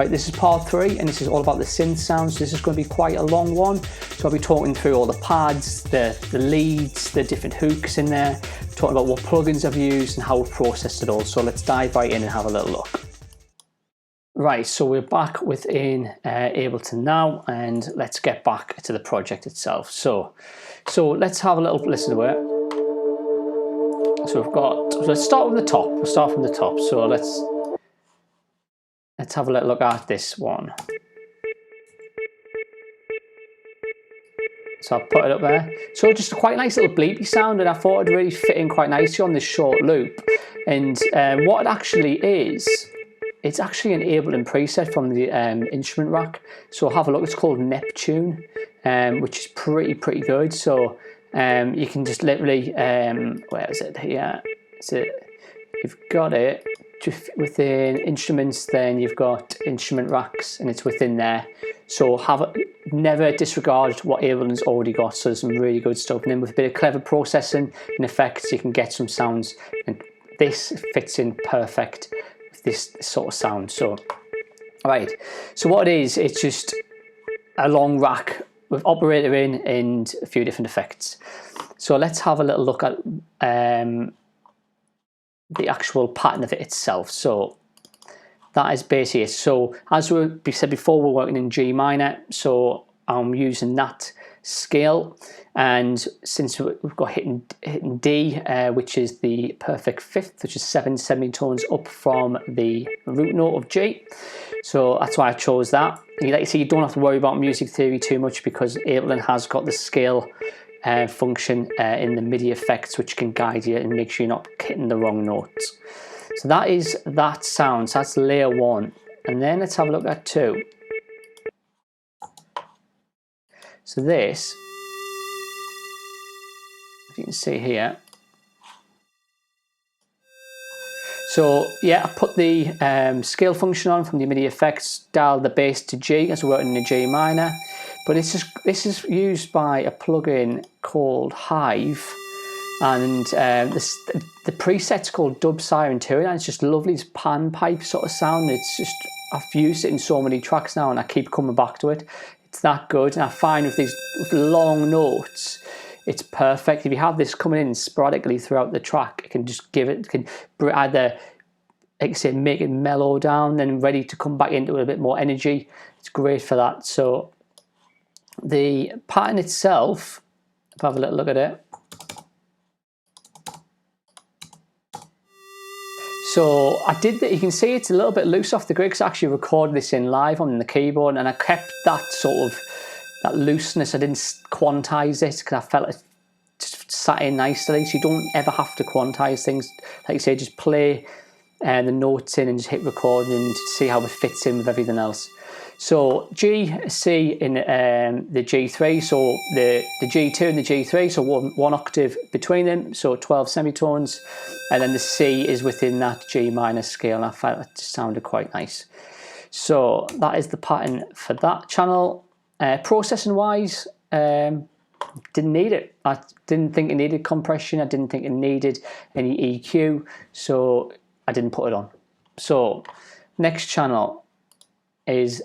Right, this is part 3, and this is all about the synth sounds. This is going to be quite a long one, so I'll be talking through all the pads, the leads, the different hooks in there, talking about what plugins I've used and how I've processed it all. So let's dive right in and have a little look. Right, so we're back within Ableton now, and let's get back to the project itself. So let's have a little listen to it. So let's start with the top. We'll start from the top. So let's have a little look at this one. So I'll put it up there. So just a quite nice little bleepy sound, and I thought it'd really fit in quite nicely on this short loop. And what it actually is, it's actually an Ableton preset from the instrument rack. So have a look, it's called Neptune, which is pretty good. So you can just literally, where is it here? So you've got it just within instruments, then you've got instrument racks, and it's within there. So never disregard what Ableton's already got. So there's some really good stuff, and then with a bit of clever processing and effects, you can get some sounds, and this fits in perfect with this sort of sound. So, right. So what it is, it's just a long rack with operator in and a few different effects. So let's have a little look at the actual pattern of it itself. So that is basically it. So as we said before, we're working in G minor, so I'm using that scale, and since we've got hitting D, which is the perfect fifth, which is 7 semitones up from the root note of G, so that's why I chose that. And like you see, you don't have to worry about music theory too much, because Ableton has got the scale function in the MIDI effects, which can guide you and make sure you're not hitting the wrong notes. So that is that sound. So that's layer 1, and then let's have a look at 2. So this, if you can see here. So yeah, I put the scale function on from the MIDI effects, dial the bass to G as we're working in a G minor. But this is used by a plugin called Hive, and the preset's called Dub Siren 2, and it's just lovely, it's pan pipe sort of sound. It's just, I've used it in so many tracks now, and I keep coming back to it. It's that good, and I find with long notes, it's perfect. If you have this coming in sporadically throughout the track, it can just either, like I say, make it mellow down, then ready to come back into it a bit more energy. It's great for that. So the pattern itself, if I have a little look at it. So I did that. You can see it's a little bit loose off the grid, because I actually recorded this in live on the keyboard, and I kept that sort of that looseness. I didn't quantize it because I felt it just sat in nicely. So you don't ever have to quantize things. Like you say, just play the notes in and just hit record and see how it fits in with everything else. So G, C in the G3, so the G2 and the G3, so one octave between them, so 12 semitones, and then the C is within that G minor scale, and I felt it just sounded quite nice. So that is the pattern for that channel. Processing wise, didn't need it. I didn't think it needed compression, I didn't think it needed any EQ, so I didn't put it on. So next channel is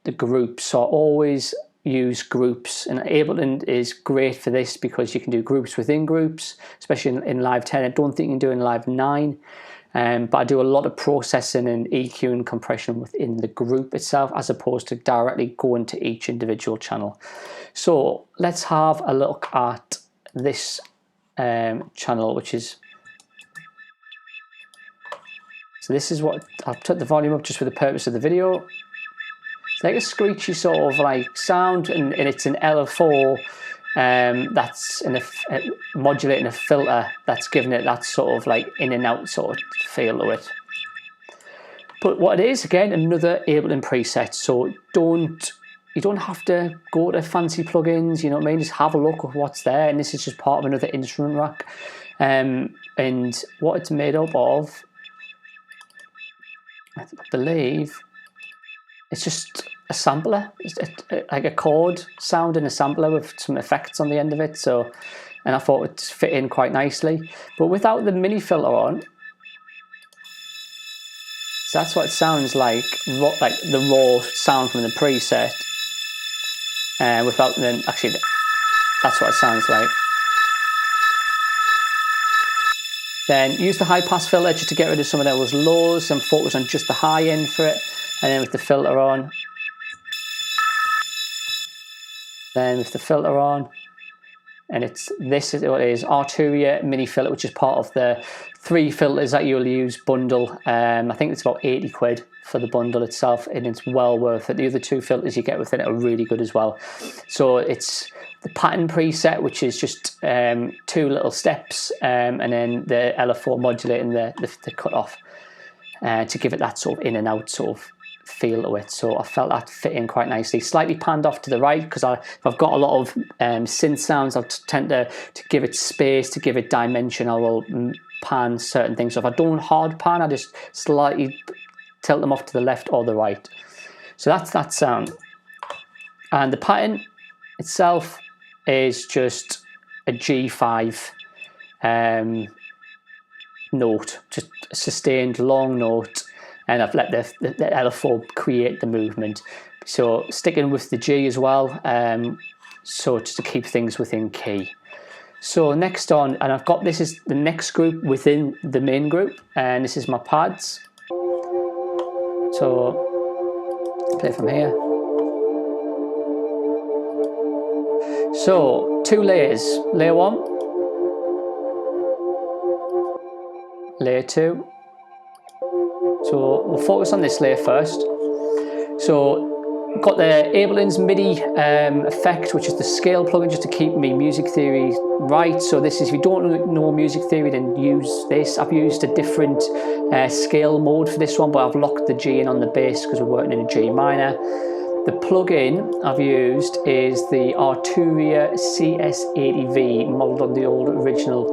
the groups. So I always use groups, and Ableton is great for this because you can do groups within groups, especially in Live 10. I don't think you can do it in Live 9, but I do a lot of processing and EQ and compression within the group itself, as opposed to directly going to each individual channel. So let's have a look at this channel, which is, so this is what, I'll put the volume up just for the purpose of the video. It's like a screechy sort of like sound, and it's an LFO that's modulating a filter that's giving it that sort of like in and out sort of feel to it. But what it is, again, another Ableton preset. So you don't have to go to fancy plugins, you know what I mean? Just have a look at what's there, and this is just part of another instrument rack. And what it's made up of, I believe, it's just a sampler, like a chord sound and a sampler with some effects on the end of it. So, and I thought it fit in quite nicely. But without the mini filter on, So that's what it sounds like the raw sound from the preset, without then actually. That's what it sounds like. Then use the high pass filter just to get rid of some of those lows and focus on just the high end for it. And then with the filter on. Then with the filter on. And this is what it is, Arturia mini filter, which is part of the 3 filters that you'll use bundle. I think it's about 80 quid for the bundle itself, and it's well worth it. The other 2 filters you get with it are really good as well. So it's the pattern preset, which is just 2 little steps, and then the LFO modulating the cutoff to give it that sort of in and out sort of feel to it. So I felt that fit in quite nicely. Slightly panned off to the right because if I've got a lot of synth sounds, I tend to give it space, to give it dimension. I will pan certain things. So if I don't hard pan, I just slightly tilt them off to the left or the right. So that's that sound. And the pattern itself is just a G5 note, just a sustained long note. And I've let the LFO create the movement. So sticking with the G as well, so just to keep things within key. So next on, and I've got, this is the next group within the main group, and this is my pads. So play from here. So 2 layers, layer 1, layer 2. So we'll focus on this layer first. So got the Ableton's MIDI effect, which is the scale plugin, just to keep me music theory right. So this is, if you don't know music theory, then use this. I've used a different scale mode for this one, but I've locked the G in on the bass because we're working in a G minor. The plugin I've used is the Arturia CS80V, modelled on the old original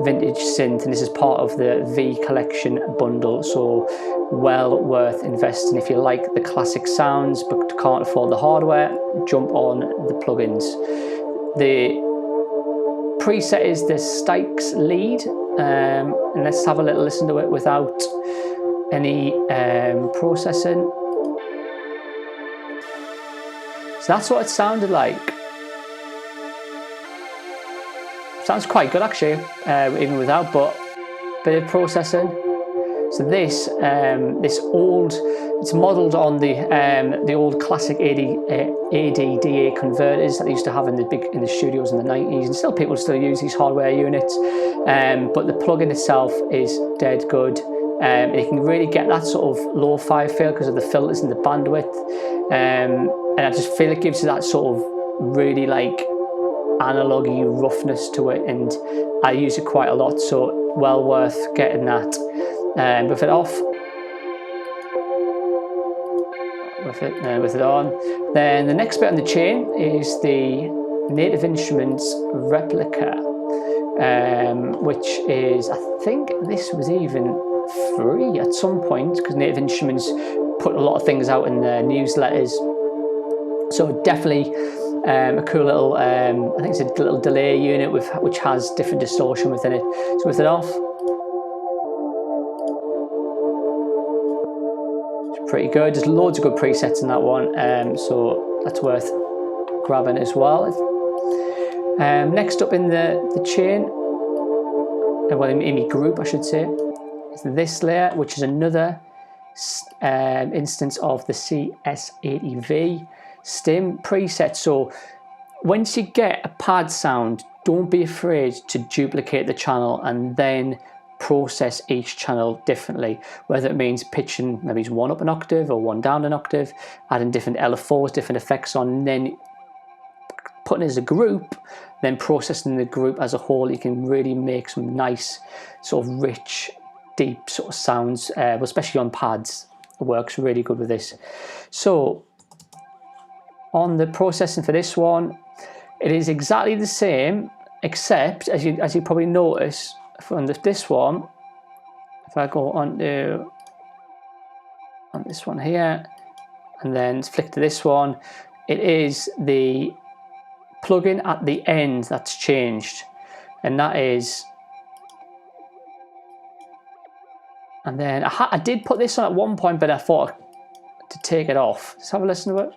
vintage synth, and this is part of the V collection bundle, so well worth investing. If you like the classic sounds but can't afford the hardware, jump on the plugins. The preset is the STRANJAH lead, and let's have a little listen to it without any processing. So that's what it sounded like. Sounds quite good actually, even without, but a bit of processing. So this, it's modelled on the old classic AD/DA converters that they used to have in the studios in the 90s, and still people still use these hardware units. But the plugin itself is dead good. You can really get that sort of lo-fi feel because of the filters and the bandwidth, and I just feel it gives you that sort of really like analogy roughness to it, and I use it quite a lot, so well worth getting that. With it off, with it on. Then the next bit on the chain is the Native Instruments replica, which is, I think this was even free at some point because Native Instruments put a lot of things out in their newsletters. So definitely a cool little, I think it's a little delay unit which has different distortion within it. So with it off, it's pretty good. There's loads of good presets in that one, so that's worth grabbing as well. Next up in the chain, well in the group I should say, is this layer, which is another instance of the CS80V stim preset. So once you get a pad sound, don't be afraid to duplicate the channel and then process each channel differently, whether it means pitching maybe one up an octave or one down an octave, adding different LFOs, different effects on, and then putting it as a group, then processing the group as a whole. You can really make some nice sort of rich, deep sort of sounds, especially on pads. It works really good with this. So on the processing for this one, it is exactly the same, except as you probably notice from this one, if I go on this one here and then flick to this one, it is the plugin at the end that's changed, and that is And then I did put this on at one point, but I thought to take it off. Let's have a listen to it.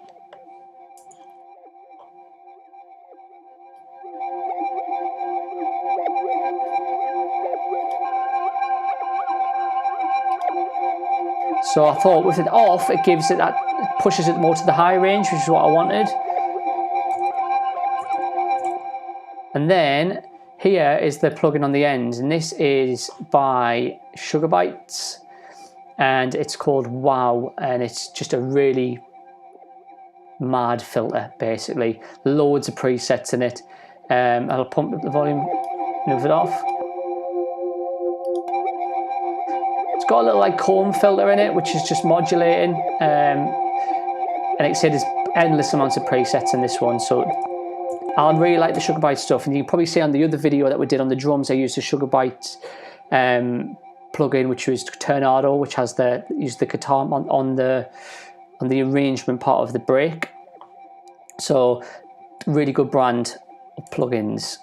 So I thought with it off, it gives it that, pushes it more to the high range, which is what I wanted. And then here is the plugin on the end, and this is by Sugarbytes, and it's called Wow, and it's just a really mad filter, basically. Loads of presets in it. I'll pump up the volume, move it off. It's got a little like comb filter in it, which is just modulating. And like I said, there's endless amounts of presets in this one, so I really like the Sugarbytes stuff. And you can probably see on the other video that we did on the drums, I used the Sugarbytes plugin, which was Tornado, which has used the guitar on the arrangement part of the break. So really good brand of plugins.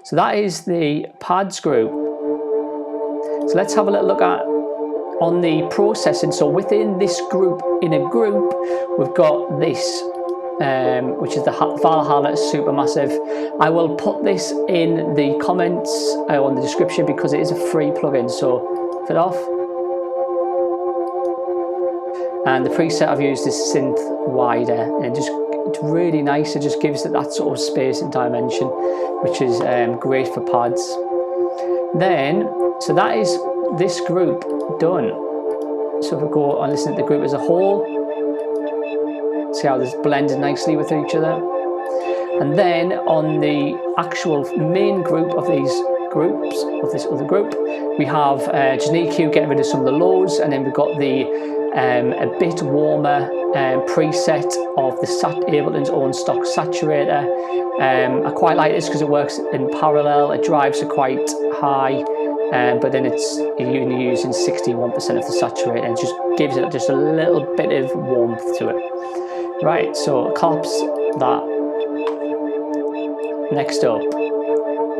So that is the pads group. So let's have a little look at on the processing. So within this group, in a group, we've got this, which is the Valhalla SuperMassive. I will put this in the comments on the description because it is a free plugin. So fit off. And the preset I've used is Synth Wider, and it's really nice. It just gives it that sort of space and dimension, which is great for pads. Then, so that is this group done. So if we go and listen to the group as a whole, see how this blended nicely with each other. And then on the actual main group of these groups, of this other group, we have just an EQ getting rid of some of the lows, and then we've got the a bit warmer preset of the Ableton's own stock saturator. I quite like this because it works in parallel. It drives it quite high, but then you're only using 61% of the saturator, and it just gives it just a little bit of warmth to it. Right, so collapse that. Next up,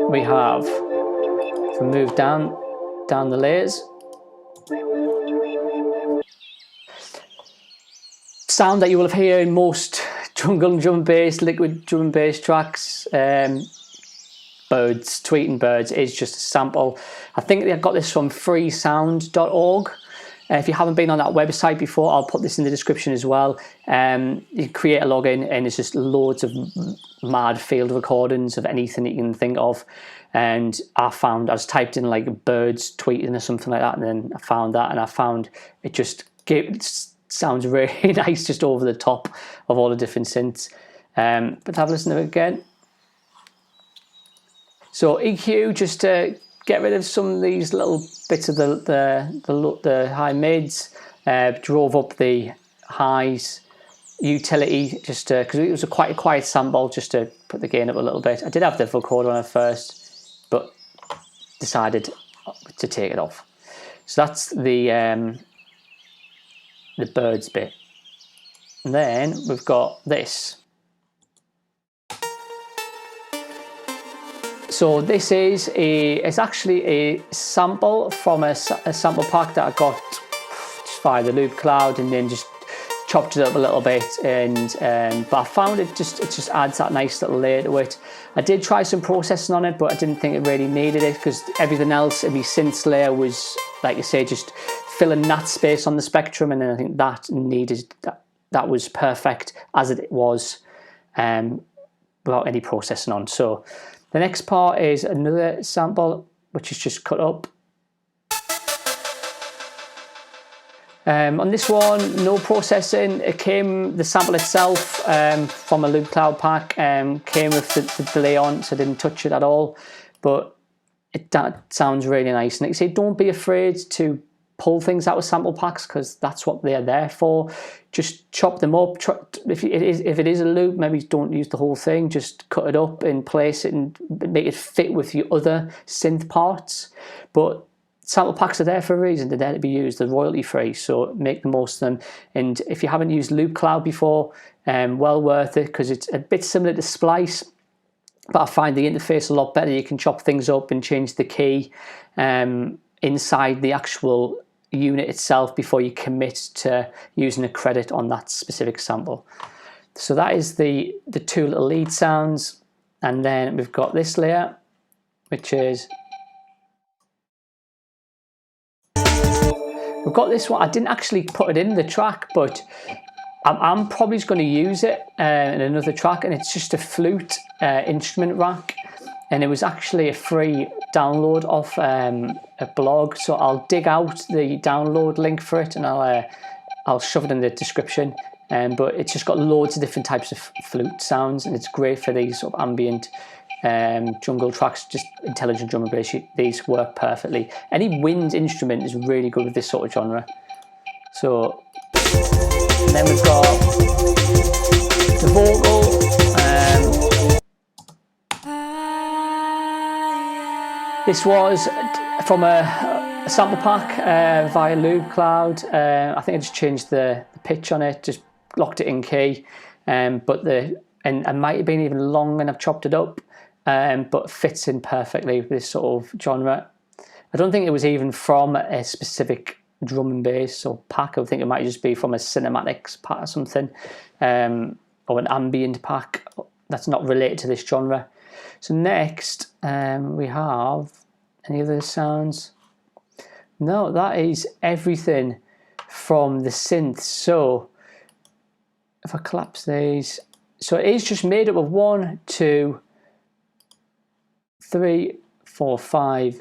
we have, if we move down the layers, sound that you will hear in most jungle and drum and bass, liquid drum and bass tracks. Birds, tweeting birds is just a sample. I think I got this from freesound.org. If you haven't been on that website before, I'll put this in the description as well. You create a login and it's just loads of mad field recordings of anything that you can think of. And I just typed in like birds tweeting or something like that, and then I found that, and I found it just sounds really nice, just over the top of all the different synths. But have a listen to it again. So EQ, just to get rid of some of these little bits of the high mids, drove up the highs. Utility, just because it was quite a quiet sample, just to put the gain up a little bit. I did have the vocoder on at first, but decided to take it off. So that's the birds bit. And then we've got this. So this is it's actually a sample from a sample pack that I got just via the Loop Cloud, and then just chopped it up a little bit, and but I found it just adds that nice little layer to it. I did try some processing on it, but I didn't think it really needed it, because everything else in my synths layer was, like you say, just filling that space on the spectrum, and then I think that needed that was perfect as it was, without any processing on. So the next part is another sample, which is just cut up. On this one, no processing. The sample itself from a Loop Cloud pack came with the delay on, so I didn't touch it at all. But that sounds really nice. And like I say, don't be afraid to pull things out of sample packs, because that's what they're there for. Just chop them up. If it is a loop, maybe don't use the whole thing. Just cut it up and place it and make it fit with your other synth parts. But sample packs are there for a reason. They're there to be used. They're royalty free, so make the most of them. And if you haven't used Loop Cloud before, well worth it, because it's a bit similar to Splice, but I find the interface a lot better. You can chop things up and change the key inside the actual unit itself before you commit to using a credit on that specific sample. So that is the two little lead sounds, and then we've got this layer, which is, we've got this one. I didn't actually put it in the track, but I'm probably just going to use it in another track, and it's just a flute instrument rack, and it was actually a free download off a blog, so I'll dig out the download link for it and I'll shove it in the description. But it's just got loads of different types of flute sounds, and it's great for these sort of ambient jungle tracks, just intelligent drum and bass. These work perfectly. Any wind instrument is really good with this sort of genre. So, and then we've got the vocal. This was from a sample pack via Loop Cloud. I think I just changed the pitch on it, just locked it in key, but and might have been even long, and I've chopped it up, but fits in perfectly with this sort of genre. I don't think it was even from a specific drum and bass or pack. I think it might just be from a cinematics pack or something, or an ambient pack that's not related to this genre. So next we have any other sounds. No, that is everything from the synth. So if I collapse these, so it is just made up of 1, 2, 3, 4, 5,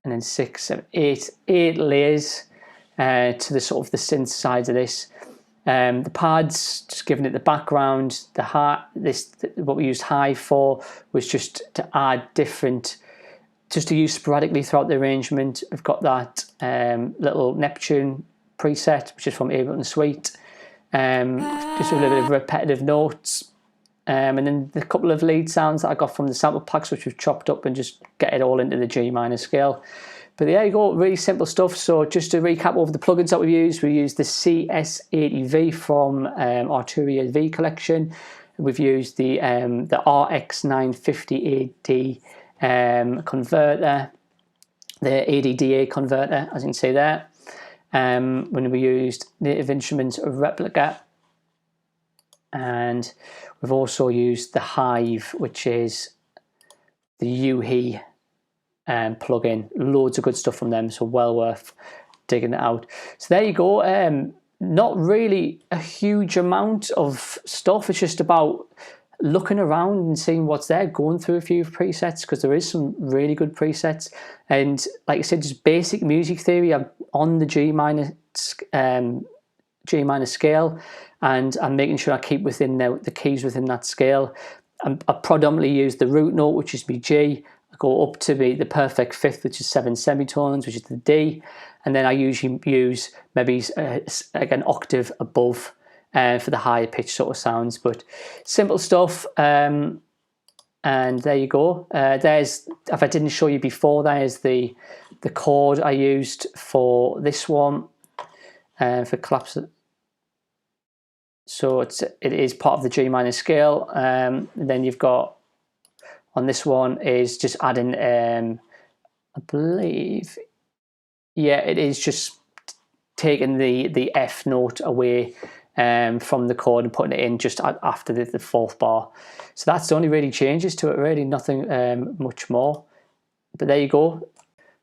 and then 6, 7, 8 layers to the sort of the synth side of this. The pads, just giving it the background. The what we used Hive for was just to add different, just to use sporadically throughout the arrangement. We've got that little Neptune preset, which is from Ableton Suite. Just a little bit of repetitive notes. And then the couple of lead sounds that I got from the sample packs, which we've chopped up and just get it all into the G minor scale. But there you go, really simple stuff. So just to recap over the plugins that we used the CS80V from Arturia V collection. We've used the RX950AD converter, the ADDA converter, as you can see there. When we used Native Instruments Replica, and we've also used the Hive, which is the UHE plugin. Loads of good stuff from them, so well worth digging it out. So there you go. Not really a huge amount of stuff. It's just about looking around and seeing what's there, going through a few presets, because there is some really good presets. And like I said, just basic music theory. I'm on the G minor scale, and I'm making sure I keep within the keys within that scale. I predominantly use the root note, which is my G. I go up to the perfect fifth, which is 7 semitones, which is the D, and then I usually use maybe like an octave above for the higher pitch sort of sounds. But simple stuff. And there you go. There's, if I didn't show you before, there's the chord I used for this one for collapse. So it is part of the G minor scale. Then you've got on this one is just adding, I believe, yeah, it is just taking the F note away from the chord and putting it in just after the fourth bar. So that's the only really changes to it, really, nothing much more. But there you go.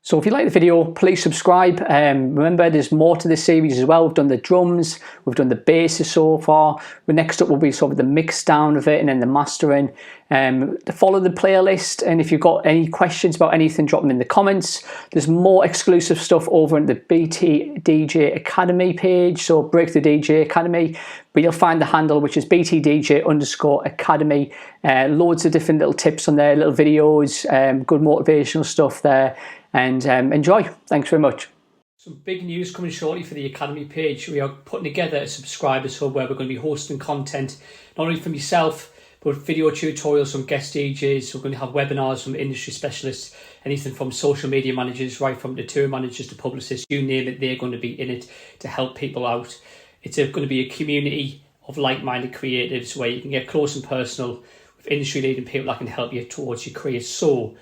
So if you like the video, please subscribe. Remember, there's more to this series as well. We've done the drums, we've done the basses so far. Next up will be sort of the mix down of it and then the mastering. Follow the playlist, and if you've got any questions about anything, drop them in the comments. There's more exclusive stuff over at the BT DJ Academy page, so Break the DJ Academy. But you'll find the handle, which is BTDJ_Academy. Loads of different little tips on there, little videos, good motivational stuff there. And enjoy. Thanks very much. Some big news coming shortly for the Academy page. We are putting together a subscribers hub where we're going to be hosting content, not only for myself, but video tutorials from guest DJs. We're going to have webinars from industry specialists, anything from social media managers, right from the tour managers to publicists, you name it, they're going to be in it to help people out. It's going to be a community of like-minded creatives where you can get close and personal with industry-leading people that can help you towards your career. So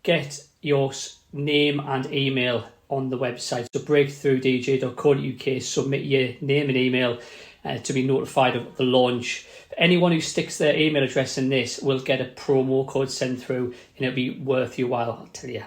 get your name and email on the website. So breakthroughdj.co.uk, submit your name and email to be notified of the launch. Anyone who sticks their email address in this will get a promo code sent through, and it'll be worth your while, I'll tell you.